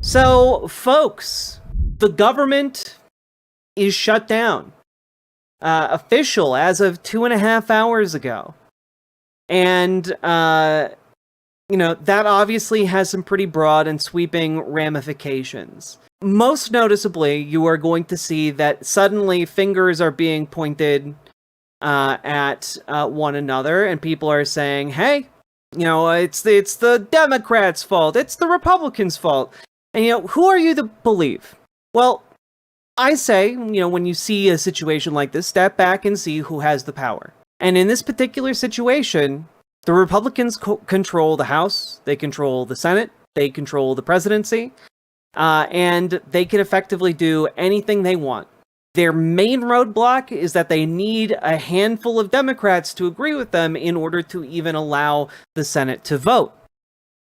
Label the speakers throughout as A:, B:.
A: So, folks, the government is shut down. Official as of 2.5 hours ago. And, that obviously has some pretty broad and sweeping ramifications. Most noticeably, you are going to see that suddenly fingers are being pointed at one another, and people are saying, hey, it's the Democrats' fault, it's the Republicans' fault. And, who are you to believe? Well, I say, when you see a situation like this, step back and see who has the power. And in this particular situation, the Republicans control the House, they control the Senate, they control the presidency, and they can effectively do anything they want. Their main roadblock is that they need a handful of Democrats to agree with them in order to even allow the Senate to vote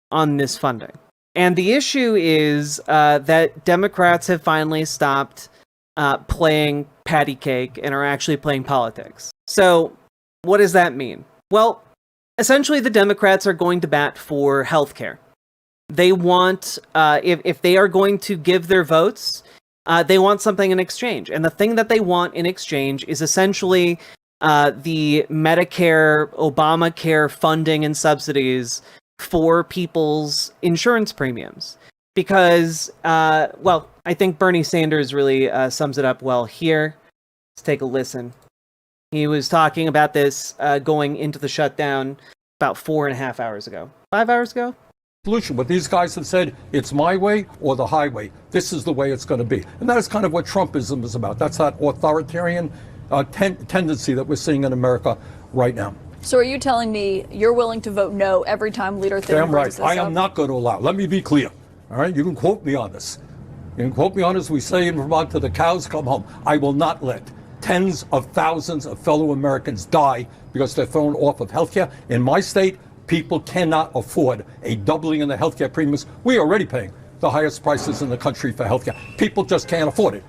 A: on this funding. And the issue is that Democrats have finally stopped playing patty cake and are actually playing politics. So, what does that mean? Well, essentially the Democrats are going to bat for healthcare. They want, if they are going to give their votes, they want something in exchange. And the thing that they want in exchange is essentially the Medicare, Obamacare funding and subsidies for people's insurance premiums. Because, I think Bernie Sanders really sums it up well here. Let's take a listen. He was talking about this going into the shutdown about 4.5 hours ago. 5 hours ago?
B: Solution. What these guys have said, it's my way or the highway. This is the way it's going to be. And that is kind of what Trumpism is about. That's that authoritarian tendency that we're seeing in America right now.
C: So are you telling me you're willing to vote no every time Leader Thin
B: Damn right.
C: brings this
B: I
C: up?
B: am not going to allow. Let me be clear. All right? You can quote me on this. You can quote me on this. We say in Vermont, till the cows come home. I will not let tens of thousands of fellow Americans die because they're thrown off of health care. In my state, people cannot afford a doubling in the health care premiums. We are already paying the highest prices in the country for health care. People just can't afford it.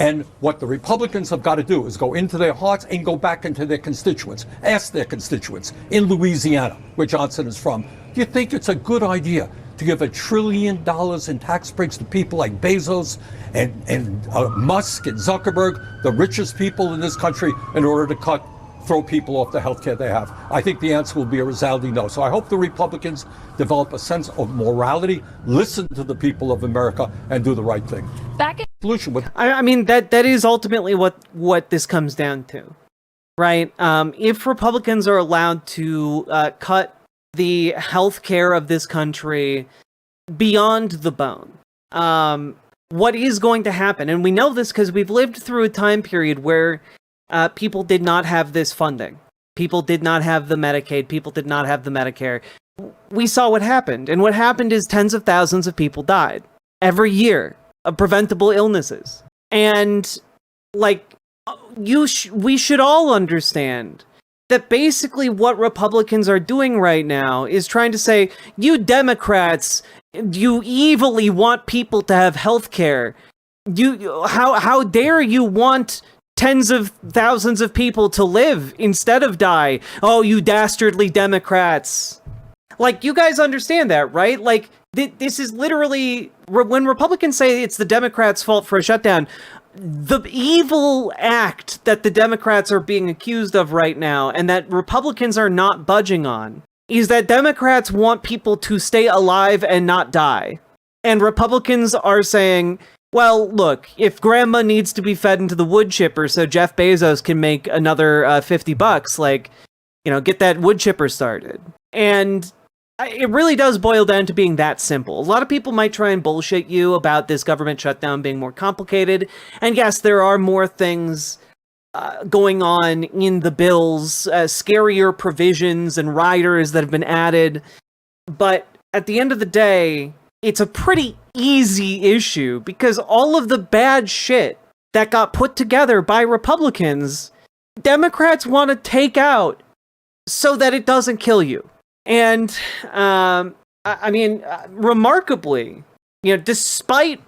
B: And what the Republicans have got to do is go into their hearts and go back into their constituents. Ask their constituents in Louisiana, where Johnson is from, do you think it's a good idea to give $1 trillion in tax breaks to people like Bezos and Musk and Zuckerberg, the richest people in this country, in order to throw people off the health care they have? I think the answer will be a resounding no. So I hope the Republicans develop a sense of morality, listen to the people of America, and do the right thing.
A: I mean, that is ultimately what this comes down to, right? If Republicans are allowed to cut the health care of this country beyond the bone, what is going to happen? And we know this because we've lived through a time period where people did not have this funding. People did not have the Medicaid. People did not have the Medicare. We saw what happened. And what happened is tens of thousands of people died every year of preventable illnesses. And, we should all understand that basically what Republicans are doing right now is trying to say, you Democrats, you evilly want people to have health care. How dare you want tens of thousands of people to live instead of die? Oh, you dastardly Democrats. You guys understand that, right? This is literally, when Republicans say it's the Democrats' fault for a shutdown, the evil act that the Democrats are being accused of right now, and that Republicans are not budging on, is that Democrats want people to stay alive and not die. And Republicans are saying, well, look, if grandma needs to be fed into the wood chipper so Jeff Bezos can make another $50, get that wood chipper started. And it really does boil down to being that simple. A lot of people might try and bullshit you about this government shutdown being more complicated. And yes, there are more things going on in the bills, scarier provisions and riders that have been added. But at the end of the day, it's a pretty easy issue because all of the bad shit that got put together by Republicans, Democrats want to take out so that it doesn't kill you. And, remarkably, despite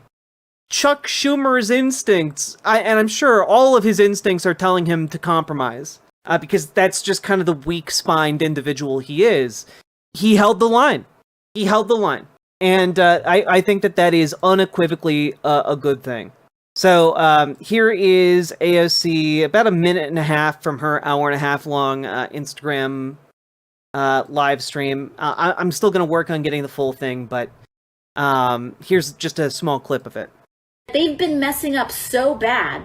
A: Chuck Schumer's instincts, and I'm sure all of his instincts are telling him to compromise, because that's just kind of the weak-spined individual he is, he held the line. And I think that is unequivocally a good thing. So here is AOC, about a minute and a half from her hour and a half long Instagram live stream. I'm still going to work on getting the full thing, but here's just a small clip of it.
D: They've been messing up so bad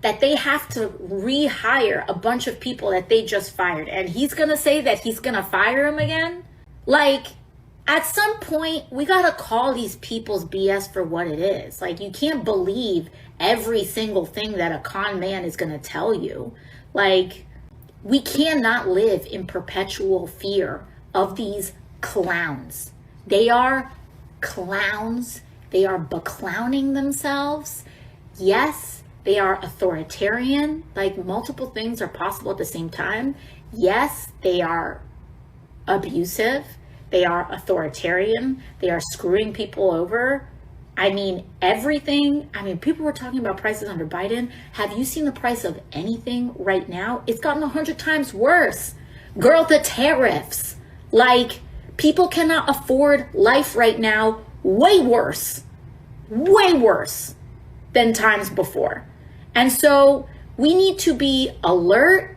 D: that they have to rehire a bunch of people that they just fired. And he's going to say that he's going to fire them again? Like, at some point, we got to call these people's BS for what it is. Like, you can't believe every single thing that a con man is going to tell you. Like, we cannot live in perpetual fear of these clowns. They are clowns. They are beclowning themselves. Yes, they are authoritarian. Like, multiple things are possible at the same time. Yes, they are abusive. They are authoritarian. They are screwing people over. I mean, everything. I mean, people were talking about prices under Biden. Have you seen the price of anything right now? It's gotten 100 times worse. Girl, the tariffs. Like, people cannot afford life right now. Way worse than times before. And so we need to be alert.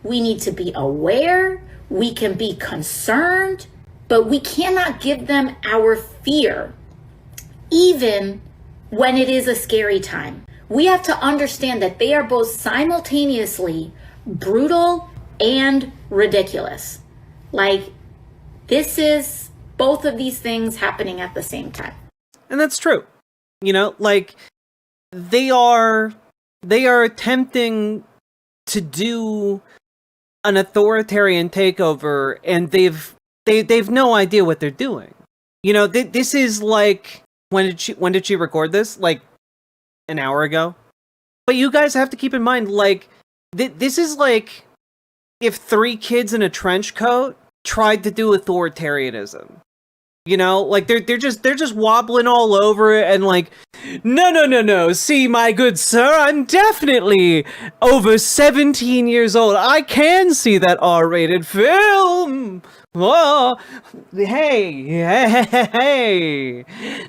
D: We need to be aware. We can be concerned, but we cannot give them our fear, even when it is a scary time. We have to understand that they are both simultaneously brutal and ridiculous. Like, this is both of these things happening at the same time.
A: And that's true. You know, like, they are attempting to do an authoritarian takeover, and they've no idea what they're doing. You know, this is like, when did she record this? Like an hour ago. But you guys have to keep in mind, like, this is like if 3 kids in a trench coat tried to do authoritarianism. You know, like they're just wobbling all over it and like, no. See, my good sir, I'm definitely over 17 years old. I can see that R-rated film. Oh, hey.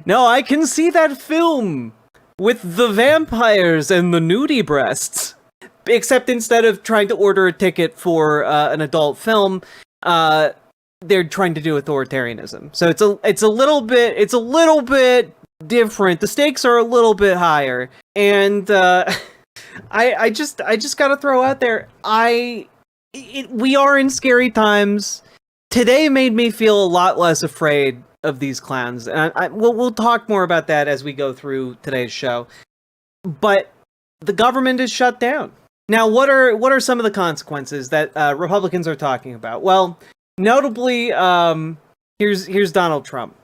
A: No, I can see that film with the vampires and the nudie breasts. Except instead of trying to order a ticket for an adult film, they're trying to do authoritarianism. So it's a little bit different. The stakes are a little bit higher, and I just gotta throw out there, we are in scary times. Today made me feel a lot less afraid of these clowns, and we'll talk more about that as we go through today's show. But the government is shut down now. What are some of the consequences that Republicans are talking about? Well, notably, here's Donald Trump.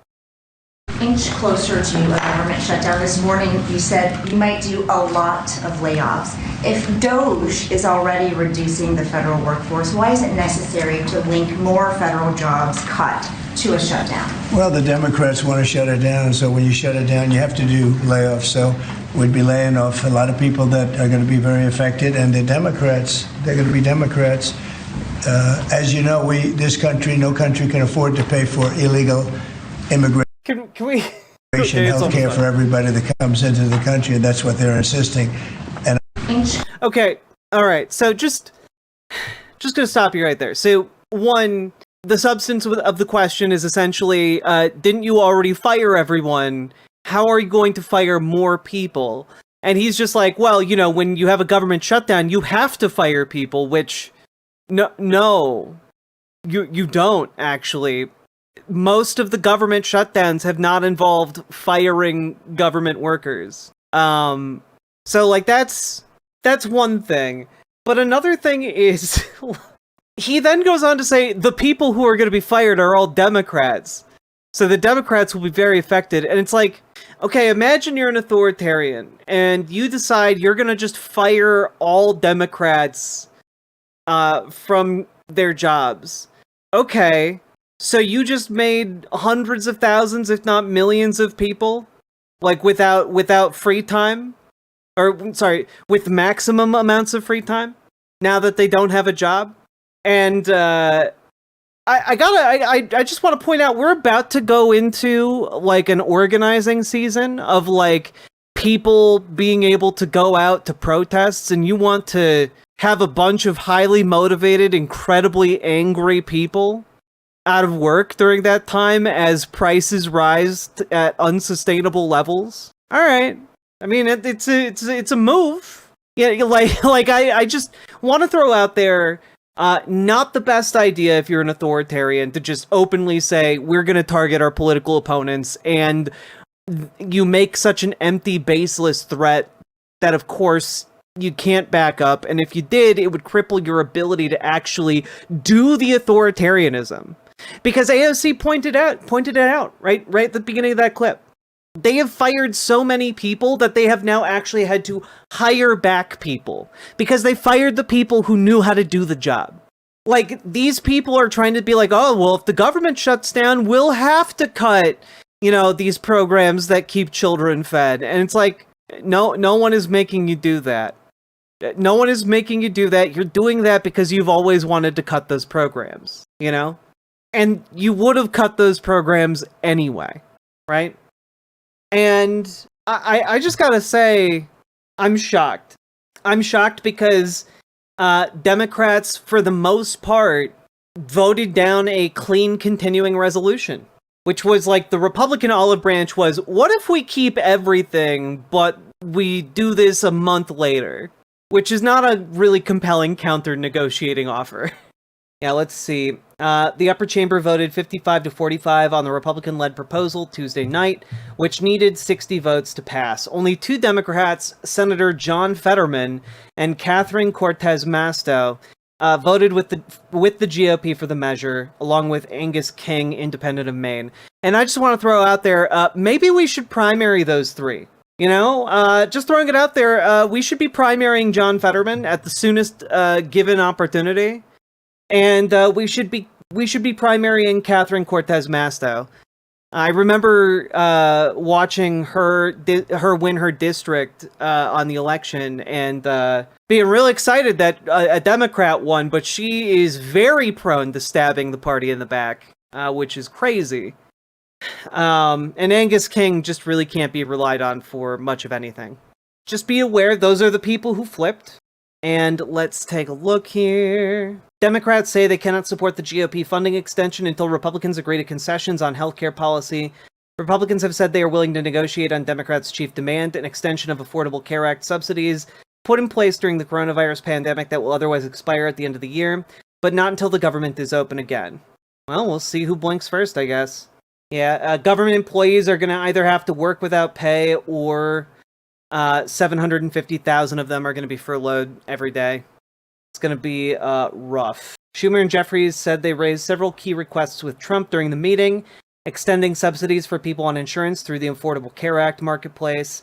E: Inch closer to a government shutdown. This morning, you said you might do a lot of layoffs. If DOGE is already reducing the federal workforce, why is it necessary to link more federal jobs cut to a shutdown?
F: Well, the Democrats want to shut it down, and so when you shut it down, you have to do layoffs. So we'd be laying off a lot of people that are going to be very affected, and the Democrats, they're going to be Democrats. As you know, no country can afford to pay for illegal immigration.
A: Can we
F: Health care for everybody that comes into the country, and that's what they're insisting. And
A: okay, all right. So just gonna stop you right there. So one, the substance of the question is essentially, didn't you already fire everyone? How are you going to fire more people? And he's just like, well, you know, when you have a government shutdown, you have to fire people, which no, you don't actually. Most of the government shutdowns have not involved firing government workers. So like that's one thing. But another thing is he then goes on to say the people who are going to be fired are all Democrats. So the Democrats will be very affected. And it's like, okay, imagine you're an authoritarian and you decide you're going to just fire all Democrats from their jobs. Okay. So you just made hundreds of thousands, if not millions of people, like without free time, or sorry, with maximum amounts of free time, now that they don't have a job. And I just want to point out we're about to go into like an organizing season of like people being able to go out to protests, and you want to have a bunch of highly motivated, incredibly angry people out of work during that time as prices rise at unsustainable levels. All right. I mean, it's a move. Yeah, like I just want to throw out there, not the best idea if you're an authoritarian to just openly say we're going to target our political opponents, and you make such an empty, baseless threat that, of course, you can't back up. And if you did, it would cripple your ability to actually do the authoritarianism. Because AOC pointed it out right at the beginning of that clip. They have fired so many people that they have now actually had to hire back people because they fired the people who knew how to do the job. Like, these people are trying to be like, oh, well, if the government shuts down, we'll have to cut, these programs that keep children fed. And it's like, no one is making you do that. No one is making you do that. You're doing that because you've always wanted to cut those programs, And you would have cut those programs anyway, right? And I just gotta say, I'm shocked. I'm shocked because Democrats, for the most part, voted down a clean continuing resolution, which was like the Republican olive branch was, what if we keep everything, but we do this a month later? Which is not a really compelling counter-negotiating offer. Yeah, let's see. The upper chamber voted 55-45 on the Republican-led proposal Tuesday night, which needed 60 votes to pass. Only two Democrats, Senator John Fetterman and Catherine Cortez Masto, voted with the GOP for the measure, along with Angus King, independent of Maine. And I just want to throw out there, maybe we should primary those three. Just throwing it out there, we should be primarying John Fetterman at the soonest given opportunity. And we should be primarying Catherine Cortez Masto. I remember watching her win her district on the election and being really excited that a Democrat won, but she is very prone to stabbing the party in the back, which is crazy. And Angus King just really can't be relied on for much of anything. Just be aware, those are the people who flipped. And let's take a look here. Democrats say they cannot support the GOP funding extension until Republicans agree to concessions on healthcare policy. Republicans have said they are willing to negotiate on Democrats' chief demand, an extension of Affordable Care Act subsidies put in place during the coronavirus pandemic that will otherwise expire at the end of the year, but not until the government is open again. Well, we'll see who blinks first, I guess. Yeah, government employees are going to either have to work without pay or 750,000 of them are going to be furloughed every day. It's going to be rough. Schumer and Jeffries said they raised several key requests with Trump during the meeting, extending subsidies for people on insurance through the Affordable Care Act marketplace,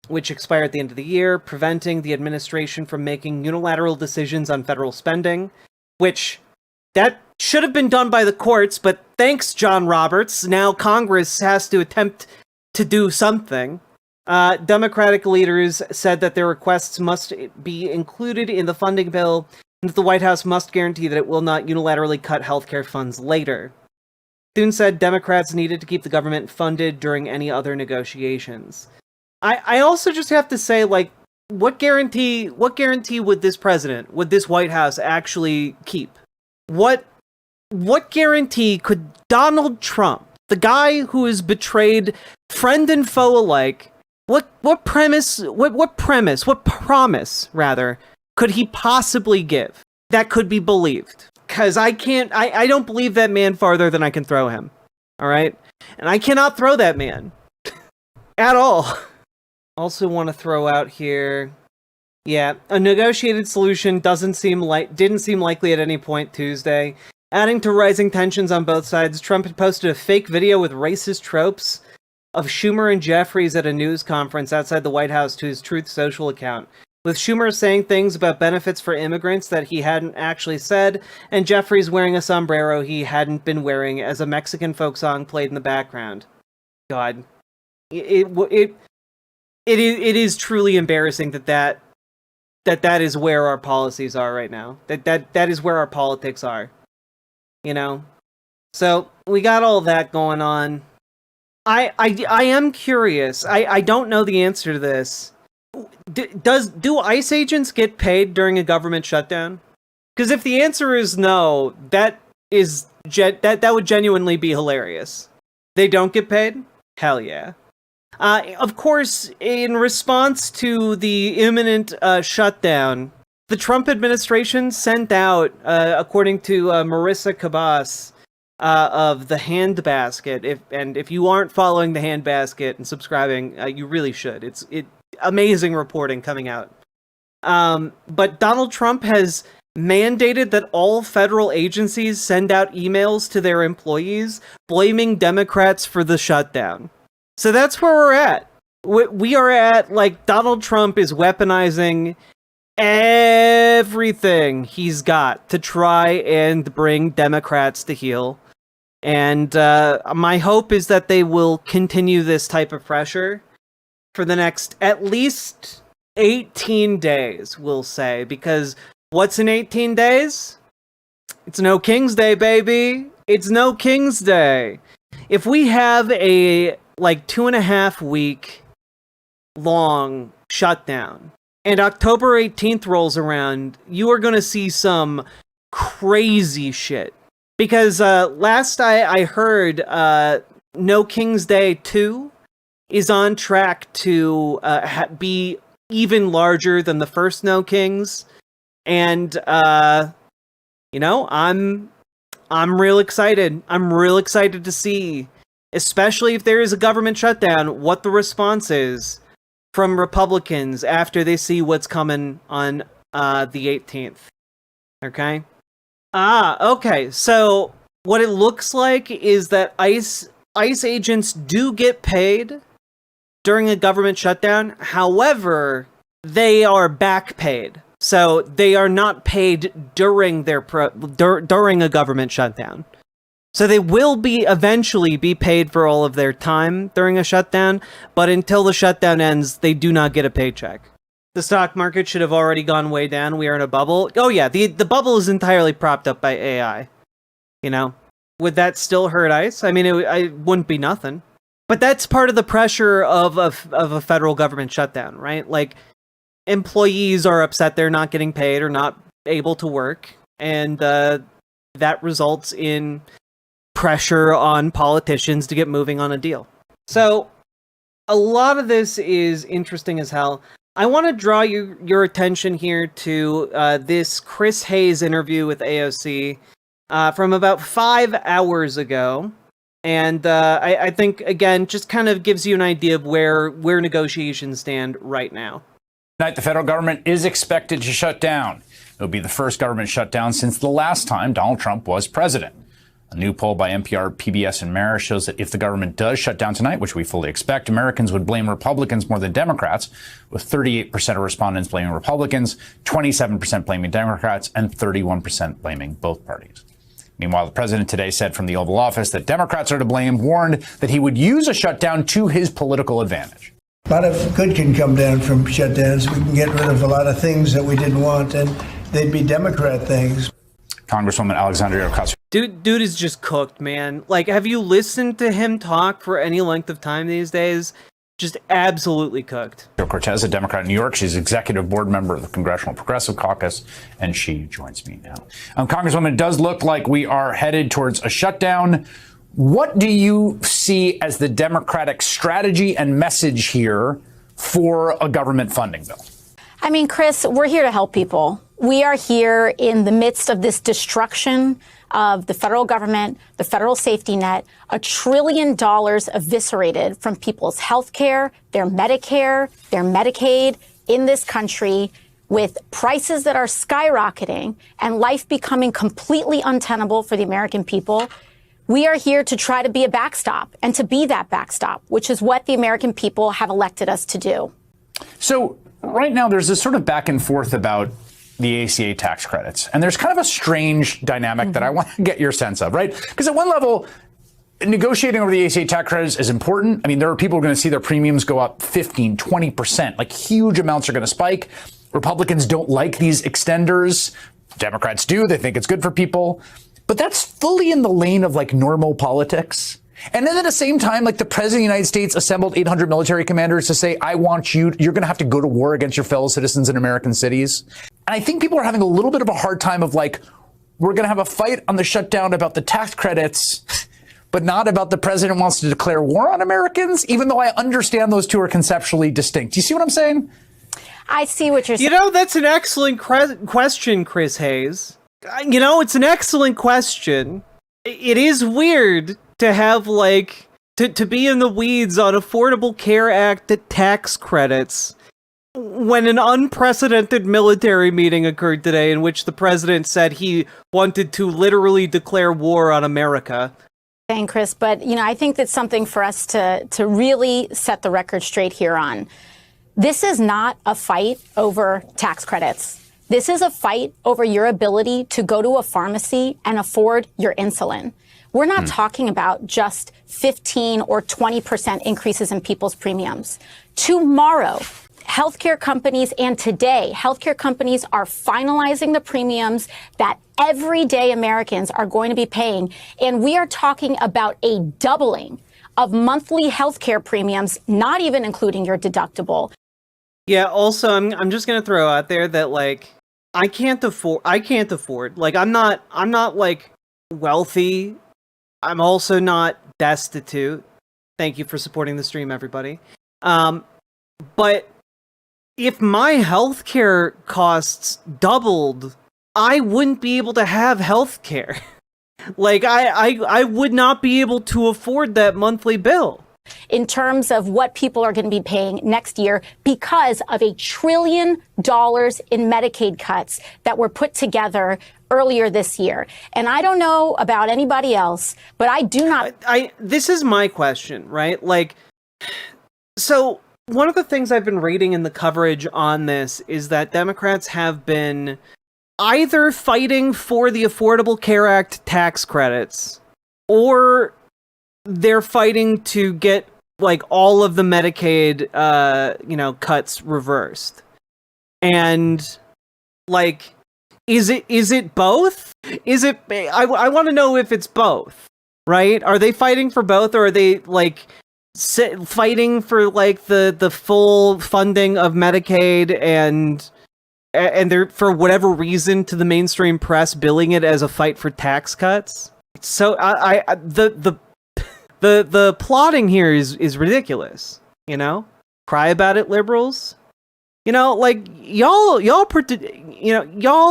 A: which expired at the end of the year, preventing the administration from making unilateral decisions on federal spending, which that should have been done by the courts, but thanks, John Roberts, now Congress has to attempt to do something. Democratic leaders said that their requests must be included in the funding bill, and that the White House must guarantee that it will not unilaterally cut healthcare funds later. Thune said Democrats needed to keep the government funded during any other negotiations. I also just have to say, like, what guarantee would this president, would this White House actually keep? What guarantee could Donald Trump, the guy who has betrayed friend and foe alike, what promise rather could he possibly give that could be believed? Because I don't believe that man farther than I can throw him. All right? And I cannot throw that man at all. Also want to throw out here, yeah, a negotiated solution didn't seem likely at any point Tuesday. Adding to rising tensions on both sides, Trump had posted a fake video with racist tropes of Schumer and Jeffries at a news conference outside the White House to his Truth Social account, with Schumer saying things about benefits for immigrants that he hadn't actually said, and Jeffries wearing a sombrero he hadn't been wearing as a Mexican folk song played in the background. God. It is truly embarrassing that is where our policies are right now. That is where our politics are. you know? So we got all that going on. I am curious. I don't know the answer to this. Do ICE agents get paid during a government shutdown? Because if the answer is no, that would genuinely be hilarious. They don't get paid? Hell yeah. Of course, in response to the imminent shutdown, the Trump administration sent out, according to Marissa Kabas, of the Handbasket. If you aren't following the Handbasket and subscribing, you really should. It's amazing reporting coming out. But Donald Trump has mandated that all federal agencies send out emails to their employees blaming Democrats for the shutdown. So that's where we're at. We are at, like, Donald Trump is weaponizing everything he's got to try and bring Democrats to heel. And my hope is that they will continue this type of pressure for the next at least 18 days, we'll say. Because what's in 18 days? It's no King's Day, baby. It's no King's Day. If we have a, 2.5 week long shutdown, and October 18th rolls around, you are going to see some crazy shit. Because last I heard, No King's Day 2 is on track to be even larger than the first No Kings. And, I'm real excited. I'm real excited to see, especially if there is a government shutdown, what the response is from Republicans after they see what's coming on the 18th. Okay? Okay. So what it looks like is that ICE agents do get paid during a government shutdown. However, they are back paid. So they are not paid during during a government shutdown. So they will eventually be paid for all of their time during a shutdown, but until the shutdown ends, they do not get a paycheck. The stock market should have already gone way down. We are in a bubble. Oh yeah, the bubble is entirely propped up by AI. Would that still hurt ICE? I mean, it wouldn't be nothing. But that's part of the pressure of a federal government shutdown, right? Like, employees are upset they're not getting paid or not able to work, and that results in pressure on politicians to get moving on a deal. So a lot of this is interesting as hell. I want to draw your attention here to this Chris Hayes interview with AOC from about 5 hours ago. And I think, again, just kind of gives you an idea of where negotiations stand right now.
G: Tonight, the federal government is expected to shut down. It'll be the first government shutdown since the last time Donald Trump was president. A new poll by NPR, PBS, and Marist shows that if the government does shut down tonight, which we fully expect, Americans would blame Republicans more than Democrats, with 38% of respondents blaming Republicans, 27% blaming Democrats, and 31% blaming both parties. Meanwhile, the president today said from the Oval Office that Democrats are to blame, warned that he would use a shutdown to his political advantage.
F: A lot of good can come down from shutdowns. We can get rid of a lot of things that we didn't want, and they'd be Democrat things.
G: Congresswoman Alexandria Ocasio.
A: Dude is just cooked, man. Like, have you listened to him talk for any length of time these days? Just absolutely cooked.
G: Cortez, a Democrat in New York. She's executive board member of the Congressional Progressive Caucus, and she joins me now. Congresswoman, it does look like we are headed towards a shutdown. What do you see as the Democratic strategy and message here for a government funding bill?
H: I mean, Chris, we're here to help people. We are here in the midst of this destruction of the federal government, the federal safety net, $1 trillion eviscerated from people's health care, their Medicare, their Medicaid in this country, with prices that are skyrocketing and life becoming completely untenable for the American people. We are here to try to be a backstop and to be that backstop, which is what the American people have elected us to do.
G: So right now there's this sort of back and forth about the ACA tax credits. And there's kind of a strange dynamic that I want to get your sense of, right? Because at one level, negotiating over the ACA tax credits is important. I mean, there are people who are going to see their premiums go up 15, 20%, like huge amounts are going to spike. Republicans don't like these extenders. Democrats do. They think it's good for people. But that's fully in the lane of like normal politics. And then at the same time, like the president of the United States assembled 800 military commanders to say, I want you're going to have to go to war against your fellow citizens in American cities. And I think people are having a little bit of a hard time of like, we're going to have a fight on the shutdown about the tax credits, but not about the president wants to declare war on Americans, even though I understand those two are conceptually distinct. Do you see what I'm saying?
H: I see what you're saying.
A: You know, that's an excellent question, Chris Hayes. You know, it's an excellent question. It is weird to have, like, to be in the weeds on Affordable Care Act tax credits when an unprecedented military meeting occurred today in which the president said he wanted to literally declare war on America.
H: Thank Chris, but, you know, I think that's something for us to really set the record straight here on. This is not a fight over tax credits. This is a fight over your ability to go to a pharmacy and afford your insulin. We're not talking about just 15 or 20% increases in people's premiums. Tomorrow, healthcare companies and today, healthcare companies are finalizing the premiums that everyday Americans are going to be paying. And we are talking about a doubling of monthly healthcare premiums, not even including your deductible.
A: Yeah, also, I'm just going to throw out there that, like, I can't afford, like, I'm not like wealthy. I'm also not destitute. Thank you for supporting the stream, everybody. But if my healthcare costs doubled, I wouldn't be able to have healthcare. Like, I would not be able to afford that monthly bill.
H: In terms of what people are going to be paying next year because of $1 trillion in Medicaid cuts that were put together earlier this year. And I don't know about anybody else, but I do not.
A: This is my question, right? Like, so one of the things I've been reading in the coverage on this is that Democrats have been either fighting for the Affordable Care Act tax credits or they're fighting to get, like, all of the Medicaid, cuts reversed. And, like, is it both? I want to know if it's both, right? Are they fighting for both, or are they, like, fighting for, like, the full funding of Medicaid and they're, for whatever reason, to the mainstream press, billing it as a fight for tax cuts? So the plotting here is ridiculous, you know? Cry about it, liberals. You know, like, y'all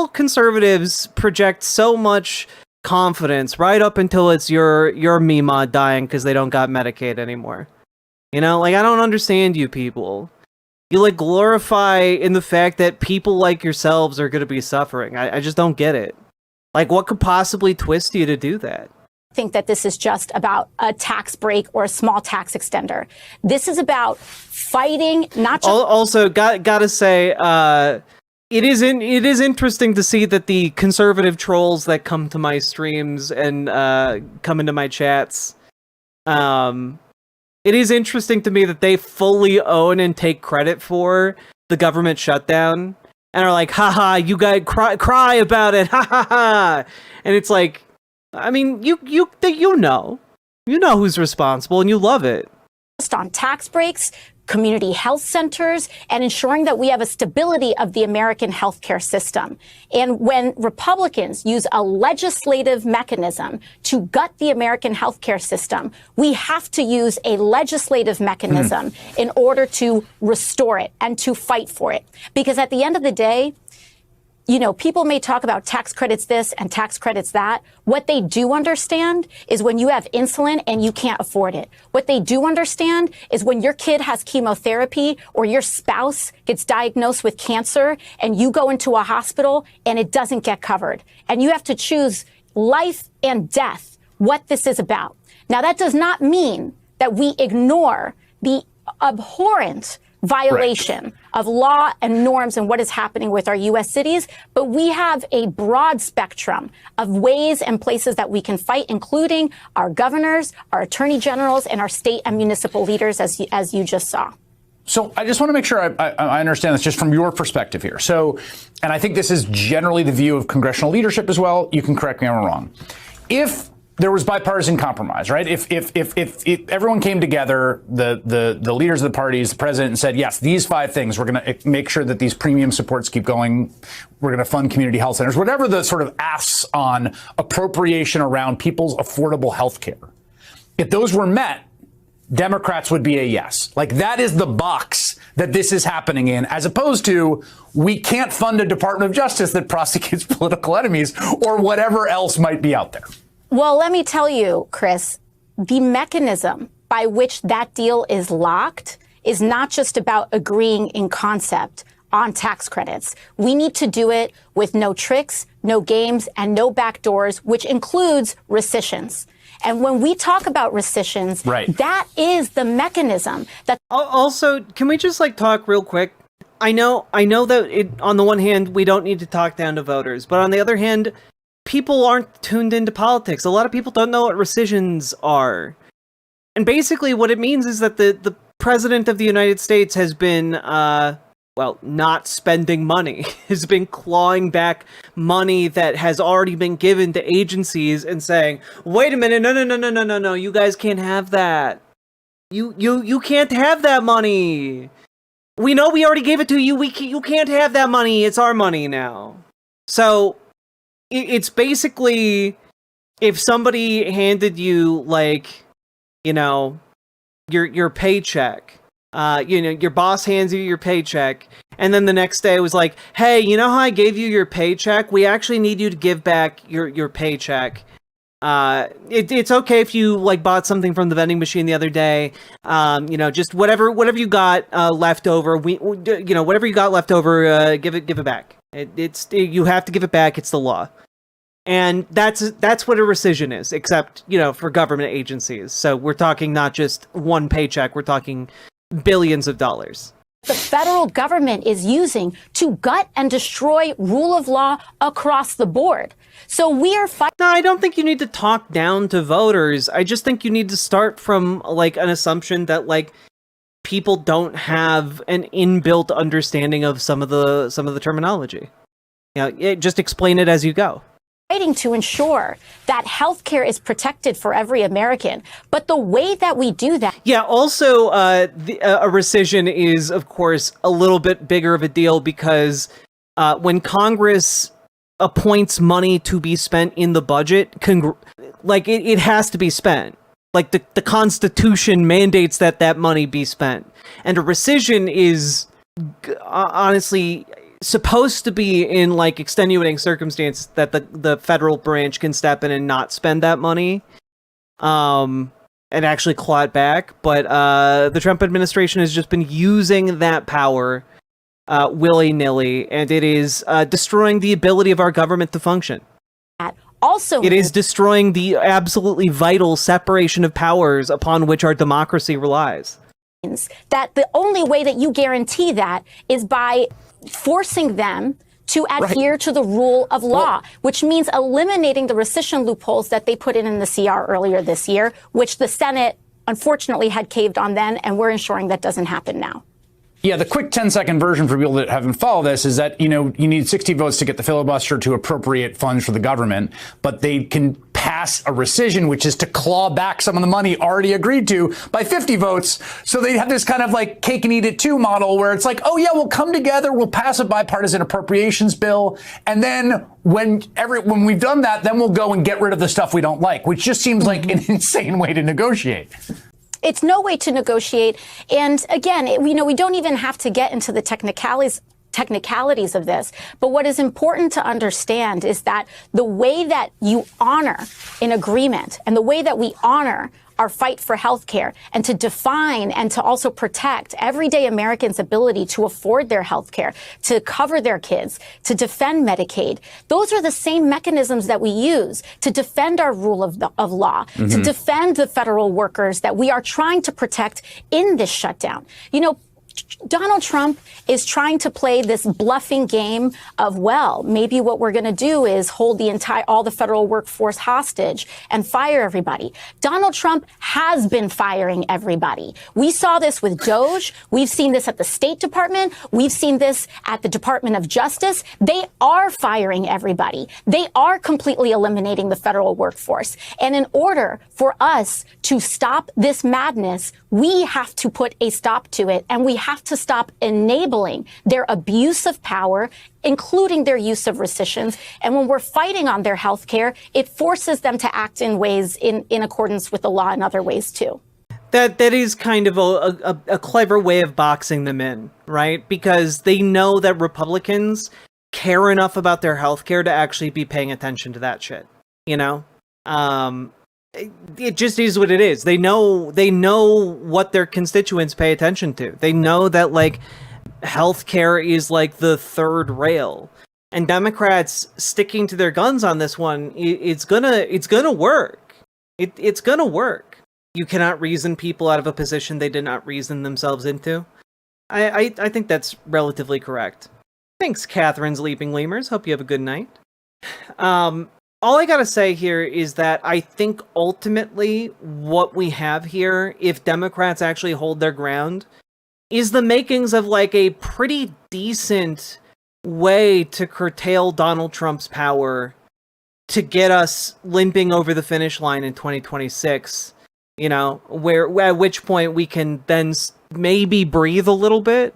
A: conservatives project so much confidence right up until it's your Mima dying because they don't got Medicaid anymore. You know, like, I don't understand you people. You, like, glorify in the fact that people like yourselves are going to be suffering. I just don't get it. Like, what could possibly twist you to do that?
H: Think that this is just about a tax break or a small tax extender. This is about fighting, not just...
A: Also, gotta say, it is interesting to see that the conservative trolls that come to my streams and come into my chats, it is interesting to me that they fully own and take credit for the government shutdown and are like, haha, you guys cry about it, ha ha ha. And it's like, I mean, you know who's responsible, and you love it.
H: On tax breaks, community health centers, and ensuring that we have a stability of the American healthcare system. And when Republicans use a legislative mechanism to gut the American healthcare system, we have to use a legislative mechanism in order to restore it and to fight for it. Because at the end of the day, you know, people may talk about tax credits this and tax credits that. What they do understand is when you have insulin and you can't afford it. What they do understand is when your kid has chemotherapy or your spouse gets diagnosed with cancer and you go into a hospital and it doesn't get covered. And you have to choose life and death, what this is about. Now, that does not mean that we ignore the abhorrent violation of law and norms and what is happening with our U.S. cities. But we have a broad spectrum of ways and places that we can fight, including our governors, our attorney generals, and our state and municipal leaders, as you just saw.
G: So I just want to make sure I understand this just from your perspective here. So, and I think this is generally the view of congressional leadership as well. You can correct me if I'm wrong. if there was bipartisan compromise, right? If everyone came together, the leaders of the parties, the president, and said, yes, these 5 things, we're going to make sure that these premium supports keep going. We're going to fund community health centers, whatever the sort of asks on appropriation around people's affordable health care. If those were met, Democrats would be a yes. Like, that is the box that this is happening in, as opposed to we can't fund a Department of Justice that prosecutes political enemies or whatever else might be out there.
H: Well, let me tell you, Chris, the mechanism by which that deal is locked is not just about agreeing in concept on tax credits. We need to do it with no tricks, no games, and no backdoors, which includes recisions. And when we talk about recisions, that is the mechanism that...
A: Also, can we just talk real quick? I know that on the one hand, we don't need to talk down to voters, but on the other hand, people aren't tuned into politics. A lot of people don't know what recisions are. And basically what it means is that the president of the United States has been, not spending money, has been clawing back money that has already been given to agencies and saying, wait a minute, no, you guys can't have that. You can't have that money. We know we already gave it to you. You can't have that money. It's our money now. So it's basically if somebody handed you your paycheck, your boss hands you your paycheck, and then the next day it was like, hey, you know how I gave you your paycheck? We actually need you to give back your paycheck. It's okay if you bought something from the vending machine the other day. Just whatever you got left over. Whatever you got left over, give it back. You have to give it back. It's the law. And that's what a rescission is, except, for government agencies. So we're talking not just one paycheck, we're talking billions of dollars.
H: The federal government is using to gut and destroy rule of law across the board. So we are fighting.
A: No, I don't think you need to talk down to voters. I just think you need to start from an assumption that people don't have an inbuilt understanding of some of the terminology. Just explain it as you go.
H: Fighting to ensure that healthcare is protected for every American. But the way that we do that...
A: Yeah, also, a rescission is, of course, a little bit bigger of a deal because when Congress appoints money to be spent in the budget, it has to be spent. The Constitution mandates that money be spent. And a rescission is, honestly... supposed to be in extenuating circumstance that the federal branch can step in and not spend that money and actually claw it back, but the Trump administration has just been using that power willy-nilly, and it is destroying the ability of our government to function.
H: Also,
A: it is destroying the absolutely vital separation of powers upon which our democracy relies.
H: That the only way that you guarantee that is by forcing them to adhere to the rule of law, which means eliminating the rescission loopholes that they put in the CR earlier this year, which the Senate unfortunately had caved on then, and we're ensuring that doesn't happen now.
G: Yeah, the quick 10-second version for people that haven't followed this is that, you need 60 votes to get the filibuster to appropriate funds for the government, but they can pass a rescission, which is to claw back some of the money already agreed to by 50 votes. So they have this kind of cake and eat it too model where it's oh yeah, we'll come together, we'll pass a bipartisan appropriations bill, and then when we've done that, then we'll go and get rid of the stuff we don't like, which just seems like an insane way to negotiate.
H: It's no way to negotiate. And again, we don't even have to get into the technicalities of this. But what is important to understand is that the way that you honor an agreement and the way that we honor our fight for health care and to define and to also protect everyday Americans' ability to afford their health care, to cover their kids, to defend Medicaid. Those are the same mechanisms that we use to defend our rule of law, to defend the federal workers that we are trying to protect in this shutdown. Donald Trump is trying to play this bluffing game of, well, maybe what we're going to do is hold all the federal workforce hostage and fire everybody. Donald Trump has been firing everybody. We saw this with DOJ. We've seen this at the State Department. We've seen this at the Department of Justice. They are firing everybody. They are completely eliminating the federal workforce. And in order for us to stop this madness, we have to put a stop to it, and we have to stop enabling their abuse of power, including their use of recisions. And when we're fighting on their health care, it forces them to act in ways in accordance with the law in other ways, too.
A: That is kind of a clever way of boxing them in, right? Because they know that Republicans care enough about their health care to actually be paying attention to that shit, you know? It just is what it is. They know what their constituents pay attention to. They know that, like, healthcare is like the third rail, and Democrats sticking to their guns on this one, it's gonna work. It's gonna work. You cannot reason people out of a position they did not reason themselves into. I think that's relatively correct. Thanks, Catherine's Leaping Lemurs. Hope you have a good night. All I gotta say here is that I think ultimately what we have here, if Democrats actually hold their ground, is the makings of like a pretty decent way to curtail Donald Trump's power to get us limping over the finish line in 2026, you know, at which point we can then maybe breathe a little bit,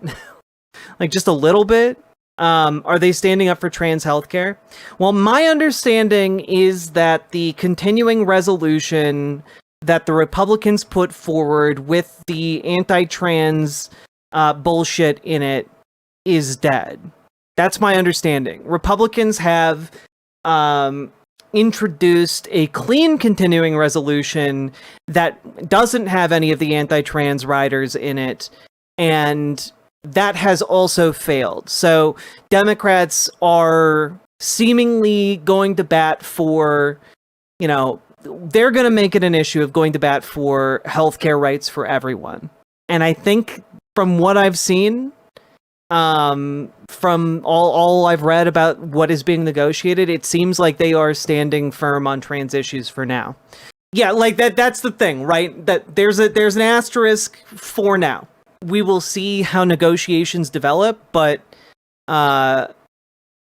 A: like just a little bit. Are they standing up for trans healthcare? Well, my understanding is that the continuing resolution that the Republicans put forward with the anti-trans bullshit in it is dead. That's my understanding. Republicans have introduced a clean continuing resolution that doesn't have any of the anti-trans riders in it, and that has also failed. So Democrats are seemingly going to bat for, you know, they're going to make it an issue of going to bat for healthcare rights for everyone. And I think from what I've seen, from all I've read about what is being negotiated, it seems like they are standing firm on trans issues for now. Yeah, like that's the thing, right? That there's an asterisk for now. We will see how negotiations develop, but I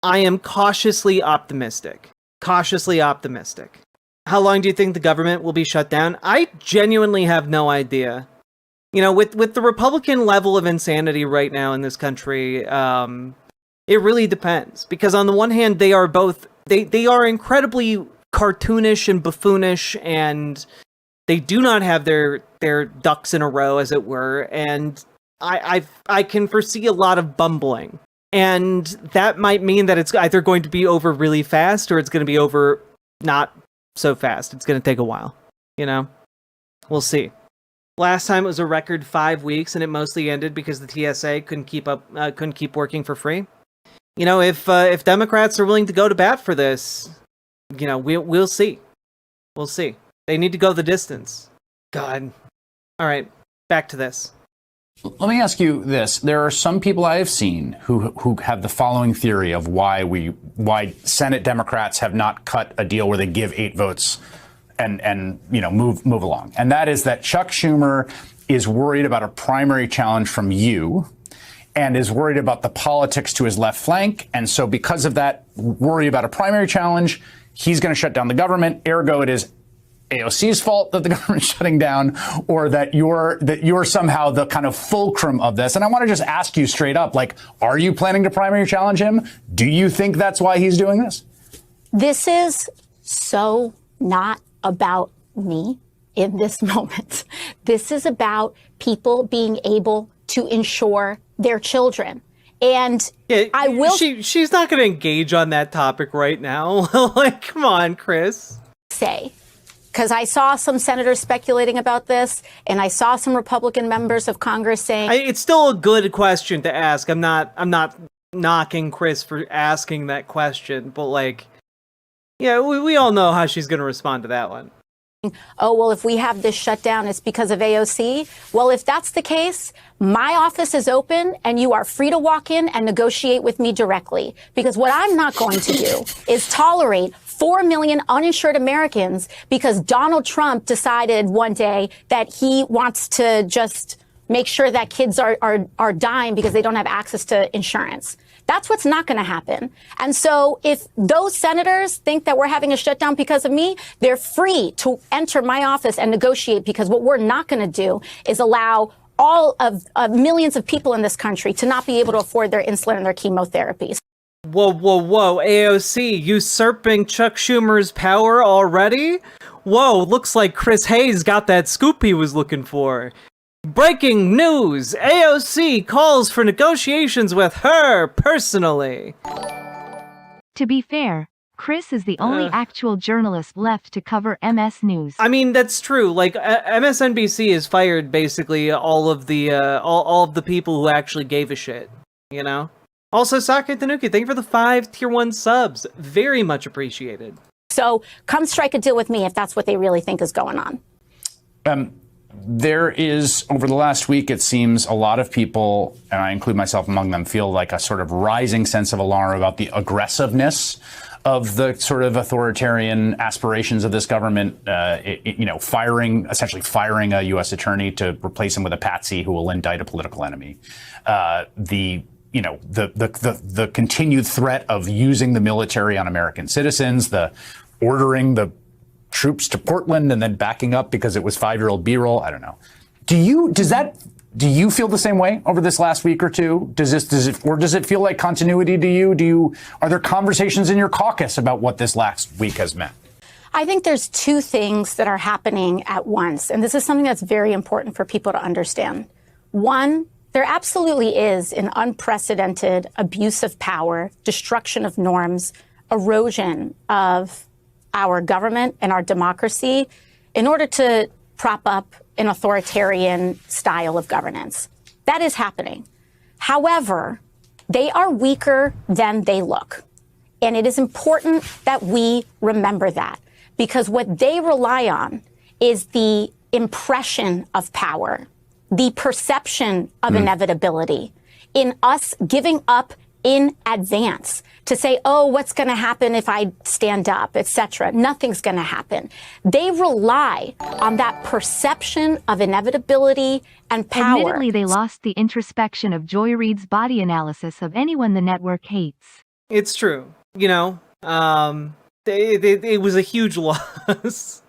A: am cautiously optimistic. Cautiously optimistic. How long do you think the government will be shut down? I genuinely have no idea. You know, with the Republican level of insanity right now in this country, it really depends. Because on the one hand, they are both they are incredibly cartoonish and buffoonish, and they do not have their ducks in a row, as it were, and I can foresee a lot of bumbling. And that might mean that it's either going to be over really fast or it's going to be over not so fast. It's going to take a while, you know? We'll see. Last time it was a record 5 weeks, and it mostly ended because the TSA couldn't keep working for free. You know, if Democrats are willing to go to bat for this, you know, we'll see. We'll see. They need to go the distance. God. All right, back to this.
G: Let me ask you this. There are some people I have seen who have the following theory of why Senate Democrats have not cut a deal where they give 8 votes and you know, move along. And that is that Chuck Schumer is worried about a primary challenge from you and is worried about the politics to his left flank. And so because of that worry about a primary challenge, he's going to shut down the government. Ergo, it is AOC's fault that the government's shutting down, or that you're somehow the kind of fulcrum of this. And I want to just ask you straight up, like, are you planning to primary challenge him? Do you think that's why he's doing this?
H: This is so not about me in this moment. This is about people being able to insure their children. And
A: yeah,
H: I will.
A: She's not going to engage on that topic right now. Like, come on, Chris.
H: Say, because I saw some senators speculating about this, and I saw some Republican members of Congress saying
A: it's still a good question to ask. I'm not knocking Chris for asking that question, but like, yeah, we all know how she's going to respond to that one.
H: oh, well, if we have this shutdown, it's because of AOC. Well, if that's the case, my office is open and you are free to walk in and negotiate with me directly. Because what I'm not going to do is tolerate 4 million uninsured Americans because Donald Trump decided one day that he wants to just make sure that kids are dying because they don't have access to insurance. That's what's not going to happen. And so if those senators think that we're having a shutdown because of me, they're free to enter my office and negotiate, because what we're not going to do is allow all of millions of people in this country to not be able to afford their insulin and their chemotherapies.
A: Whoa, whoa, whoa, AOC usurping Chuck Schumer's power already? Whoa, looks like Chris Hayes got that scoop he was looking for. Breaking news! AOC calls for negotiations with her personally.
I: To be fair, Chris is the only actual journalist left to cover MS News.
A: I mean, that's true. Like, MSNBC has fired basically all of the people who actually gave a shit, you know? Also, Sake Tanuki, thank you for the 5 Tier 1 subs. Very much appreciated.
H: So come strike a deal with me if that's what they really think is going on.
G: There is, over the last week, it seems a lot of people, and I include myself among them, feel like a sort of rising sense of alarm about the aggressiveness of the sort of authoritarian aspirations of this government, essentially firing a U.S. attorney to replace him with a patsy who will indict a political enemy. The continued threat of using the military on American citizens, the ordering the troops to Portland and then backing up because it was 5-year-old B-roll. I don't know. Do you feel the same way over this last week or two? Does it feel like continuity to you? Are there conversations in your caucus about what this last week has meant?
H: I think there's two things that are happening at once, and this is something that's very important for people to understand. One, there absolutely is an unprecedented abuse of power, destruction of norms, erosion of our government and our democracy in order to prop up an authoritarian style of governance. That is happening. However, they are weaker than they look. And it is important that we remember that, because what they rely on is the impression of power, the perception of inevitability, in us giving up in advance to say, oh, what's going to happen if I stand up, etc. Nothing's going to happen. They rely on that perception of inevitability and power.
I: Admittedly, they lost the introspection of Joy Reid's body analysis of anyone the network hates.
A: It's true. You know, it was a huge loss.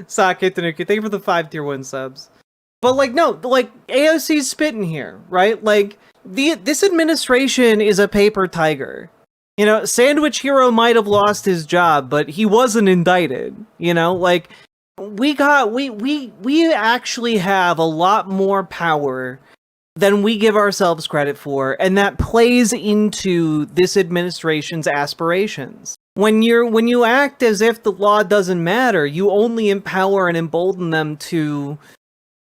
A: Sake Tanuki, thank you for the 5 Tier 1 subs. But AOC's spitting here, right? Like, this administration is a paper tiger. You know, Sandwich Hero might have lost his job, but he wasn't indicted. You know, like, we actually have a lot more power than we give ourselves credit for, and that plays into this administration's aspirations. When you act as if the law doesn't matter, you only empower and embolden them to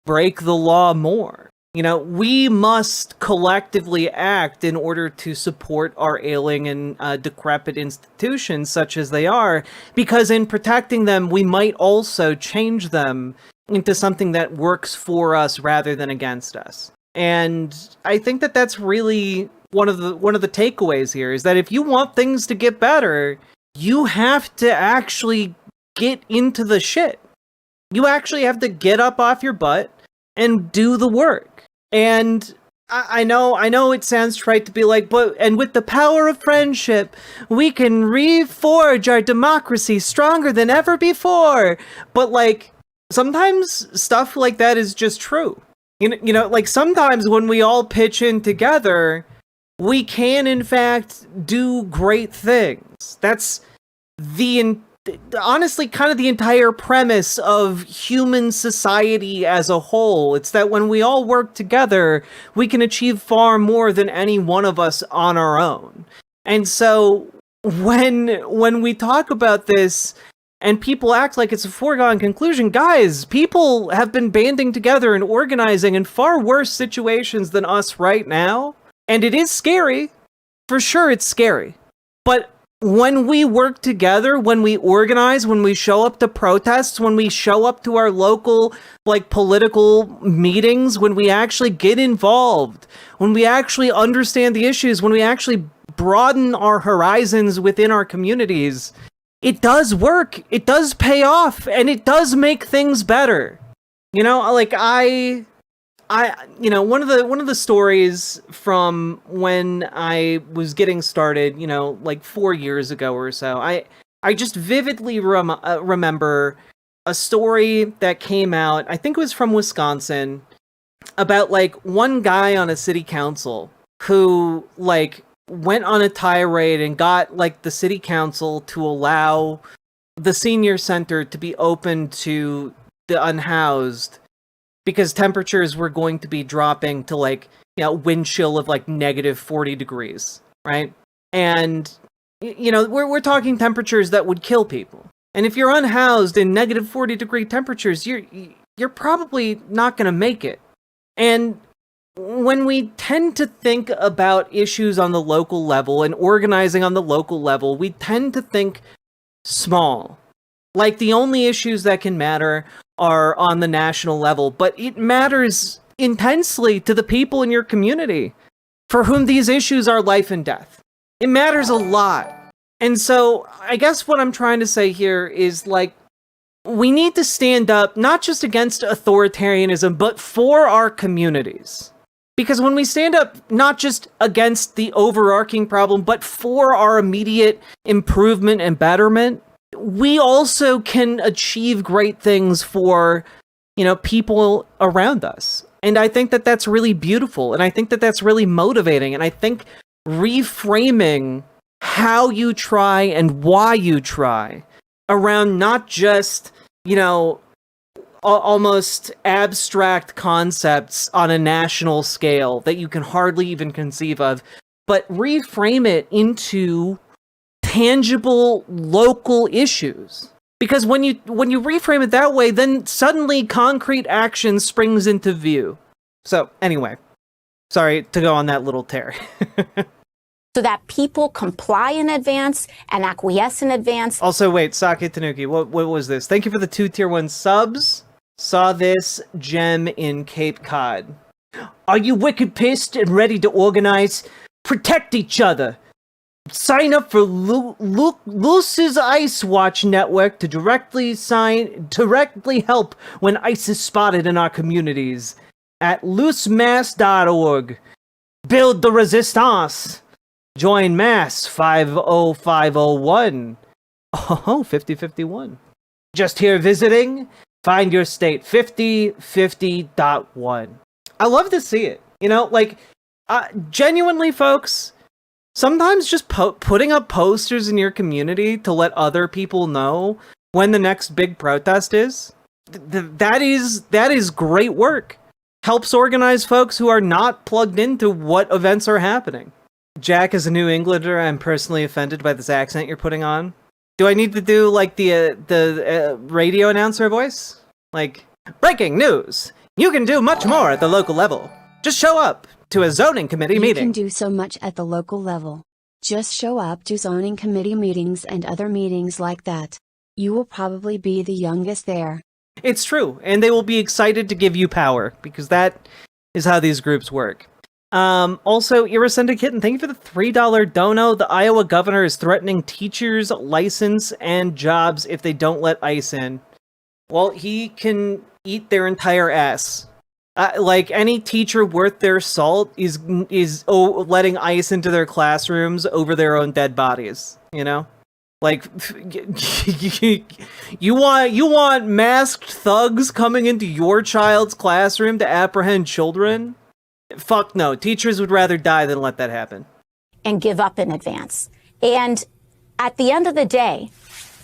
A: break the law more. You know, we must collectively act in order to support our ailing and decrepit institutions such as they are, because in protecting them, we might also change them into something that works for us rather than against us. And I think that that's really one of the takeaways here, is that if you want things to get better, you have to actually get into the shit. You actually have to get up off your butt and do the work. And I know it sounds trite to be like, and with the power of friendship, we can reforge our democracy stronger than ever before. But like, sometimes stuff like that is just true. You know, like sometimes when we all pitch in together, we can in fact do great things. That's honestly kind of the entire premise of human society as a whole. It's that when we all work together, we can achieve far more than any one of us on our own. And so when we talk about this and people act like it's a foregone conclusion, guys, people have been banding together and organizing in far worse situations than us right now. And it is scary. For sure, it's scary. But when we work together, when we organize, when we show up to protests, when we show up to our local, like, political meetings, when we actually get involved, when we actually understand the issues, when we actually broaden our horizons within our communities, it does work. It does pay off, and it does make things better. You know, like one of the stories from when I was getting started, like 4 years ago or so, I just vividly remember a story that came out, I think it was from Wisconsin, about like one guy on a city council who like went on a tirade and got like the city council to allow the senior center to be open to the unhoused, because temperatures were going to be dropping to like, wind chill of like negative 40 degrees, right? And, we're talking temperatures that would kill people. And if you're unhoused in negative 40 degree temperatures, you're probably not going to make it. And when we tend to think about issues on the local level and organizing on the local level, we tend to think small. Like the only issues that can matter are on the national level, but it matters intensely to the people in your community for whom these issues are life and death. It matters a lot. And so I guess what I'm trying to say here is like, we need to stand up not just against authoritarianism, but for our communities. Because when we stand up not just against the overarching problem, but for our immediate improvement and betterment, we also can achieve great things for, people around us. And I think that that's really beautiful. And I think that that's really motivating. And I think reframing how you try and why you try around not just, almost abstract concepts on a national scale that you can hardly even conceive of, but reframe it into tangible local issues. Because when you reframe it that way, then suddenly concrete action springs into view. So anyway, sorry to go on that little tear.
H: So that people comply in advance and acquiesce in advance.
A: Also, wait, Sake Tanuki, what was this? Thank you for the 2 tier 1 subs. Saw this gem in Cape Cod. Are you wicked pissed and ready to organize? Protect each other. Sign up for Luce's Ice Watch Network to directly help when ICE is spotted in our communities at loosemass.org. Build the resistance. Join Mass 50501. Oh, 5051. Just here visiting. Find your state 5050.1. I love to see it. Genuinely, folks. Sometimes just putting up posters in your community to let other people know when the next big protest is, that is great work. Helps organize folks who are not plugged into what events are happening. Jack, as a New Englander, I'm personally offended by this accent you're putting on. Do I need to do like the radio announcer voice? Like, breaking news! You can do much more at the local level. Just show up to a zoning committee meeting.
J: You can do so much at the local level. Just show up to zoning committee meetings and other meetings like that. You will probably be the youngest there.
A: It's true, and they will be excited to give you power, because that is how these groups work. Also, Irascended Kitten, thank you for the $3 dono. The Iowa governor is threatening teachers' license and jobs if they don't let ICE in. Well, he can eat their entire ass. Like, any teacher worth their salt is letting ICE into their classrooms over their own dead bodies, Like, you want masked thugs coming into your child's classroom to apprehend children? Fuck no. Teachers would rather die than let that happen.
H: And give up in advance. And at the end of the day,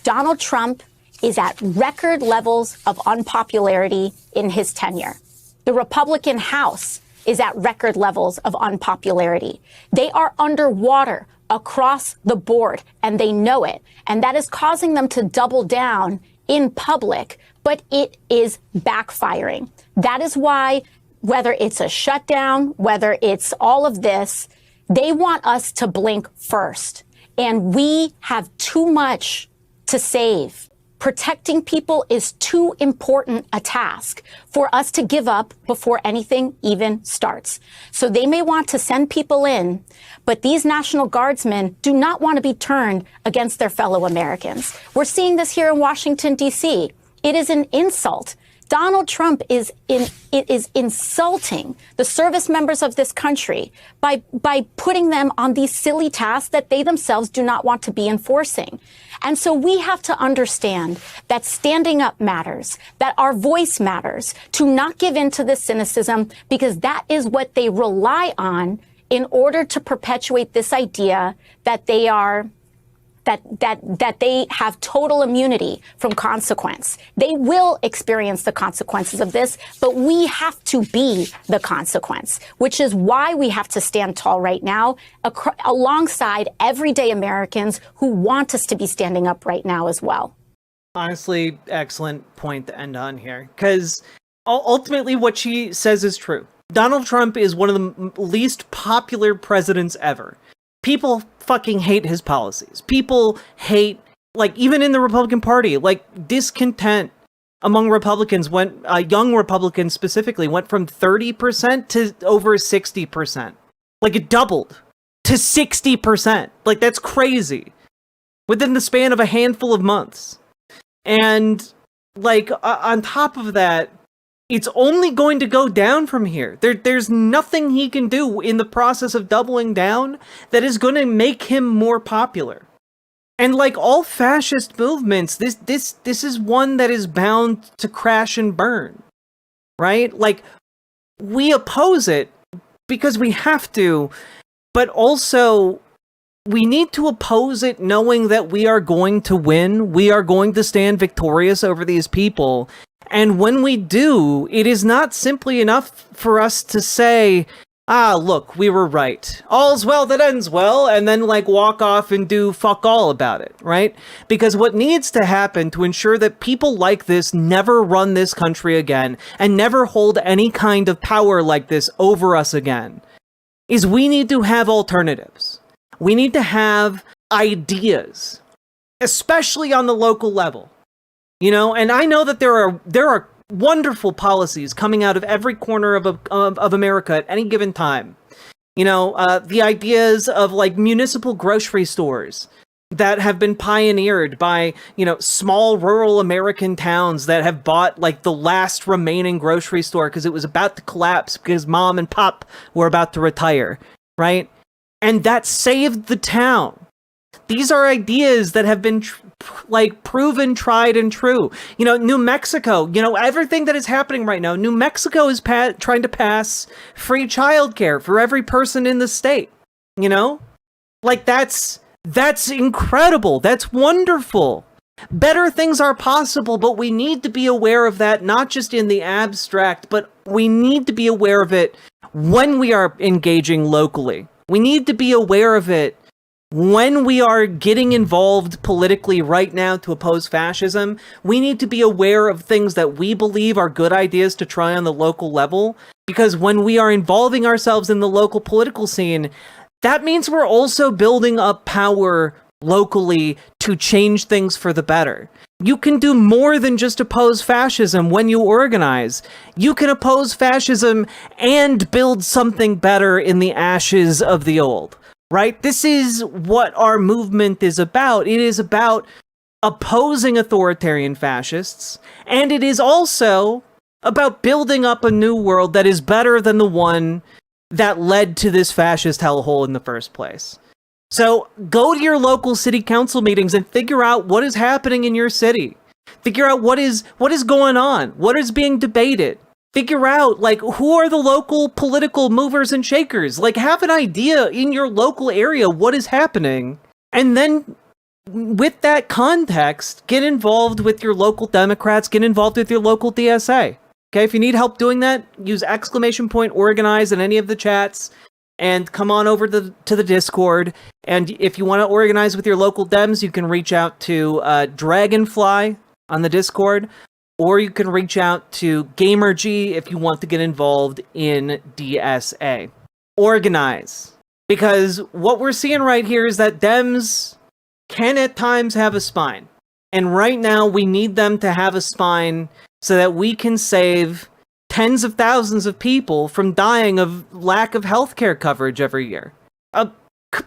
H: Donald Trump is at record levels of unpopularity in his tenure. The Republican House is at record levels of unpopularity. They are underwater across the board, and they know it. And that is causing them to double down in public, but it is backfiring. That is why, whether it's a shutdown, whether it's all of this, they want us to blink first. And we have too much to save. Protecting people is too important a task for us to give up before anything even starts. So they may want to send people in, but these National Guardsmen do not want to be turned against their fellow Americans. We're seeing this here in Washington, D.C. It is an insult. Donald Trump is insulting the service members of this country by putting them on these silly tasks that they themselves do not want to be enforcing. And so we have to understand that standing up matters, that our voice matters, to not give in to this cynicism, because that is what they rely on in order to perpetuate this idea that they are that they have total immunity from consequence. They will experience the consequences of this, but we have to be the consequence, which is why we have to stand tall right now alongside everyday Americans who want us to be standing up right now as well.
A: Honestly, excellent point to end on here, because ultimately what she says is true. Donald Trump is one of the least popular presidents ever. People fucking hate his policies. People hate, like, even in the Republican Party, like, discontent among Republicans went, young Republicans specifically, went from 30% to over 60%. Like, it doubled to 60%. Like, that's crazy. Within the span of a handful of months. And, like, on top of that, it's only going to go down from here. There's nothing he can do in the process of doubling down that is going to make him more popular. And like all fascist movements, this is one that is bound to crash and burn, right? Like, we oppose it because we have to, but also we need to oppose it knowing that we are going to win. We are going to stand victorious over these people. And when we do, it is not simply enough for us to say, look, we were right. All's well that ends well, and then, like, walk off and do fuck all about it, right? Because what needs to happen to ensure that people like this never run this country again and never hold any kind of power like this over us again is we need to have alternatives. We need to have ideas, especially on the local level. You know, and I know that there are wonderful policies coming out of every corner of America at any given time. You know, the ideas of, like, municipal grocery stores that have been pioneered by, you know, small rural American towns that have bought, like, the last remaining grocery store because it was about to collapse because mom and pop were about to retire, right? And that saved the town. These are ideas that have been proven tried and true. You know, New Mexico, you know, everything that is happening right now, New Mexico is trying to pass free childcare for every person in the state, you know? Like, that's incredible. That's wonderful. Better things are possible, but we need to be aware of that, not just in the abstract, but we need to be aware of it when we are engaging locally. We need to be aware of it when we are getting involved politically right now to oppose fascism. We need to be aware of things that we believe are good ideas to try on the local level, because when we are involving ourselves in the local political scene, that means we're also building up power locally to change things for the better. You can do more than just oppose fascism when you organize. You can oppose fascism and build something better in the ashes of the old. Right? This is what our movement is about. It is about opposing authoritarian fascists, and it is also about building up a new world that is better than the one that led to this fascist hellhole in the first place. So go to your local city council meetings and figure out what is happening in your city. Figure out what is going on, what is being debated. Figure out, like, who are the local political movers and shakers. Like, have an idea in your local area what is happening. And then, with that context, get involved with your local Democrats, get involved with your local DSA. Okay, if you need help doing that, use !organize in any of the chats, and come on over to the Discord. And if you want to organize with your local Dems, you can reach out to Dragonfly on the Discord. Or you can reach out to GamerG if you want to get involved in DSA. Organize. Because what we're seeing right here is that Dems can at times have a spine. And right now we need them to have a spine so that we can save tens of thousands of people from dying of lack of healthcare coverage every year. A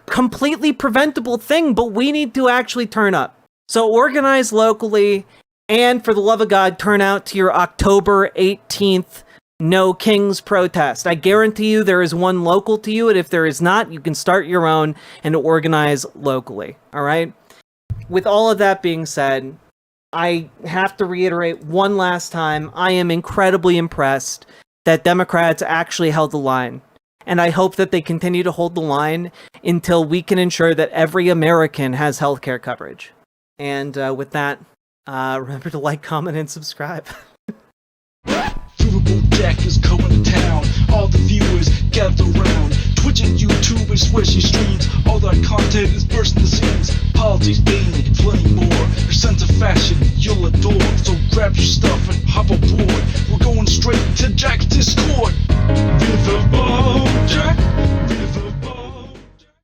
A: completely preventable thing, but we need to actually turn up. So organize locally, and for the love of God, turn out to your October 18th No Kings protest. I guarantee you there is one local to you, and if there is not, you can start your own and organize locally, all right? With all of that being said, I have to reiterate one last time, I am incredibly impressed that Democrats actually held the line. And I hope that they continue to hold the line until we can ensure that every American has healthcare coverage. And with that, remember to like, comment, and subscribe.
K: Riverboat Jack is coming to town. All the viewers gather round. Twitch and YouTube is where she streams. All that content is bursting the scenes. Politics, gaming, and plenty more. Her sense of fashion you'll adore. So grab your stuff and hop aboard. We're going straight to Jack's Discord. Riverboat Jack.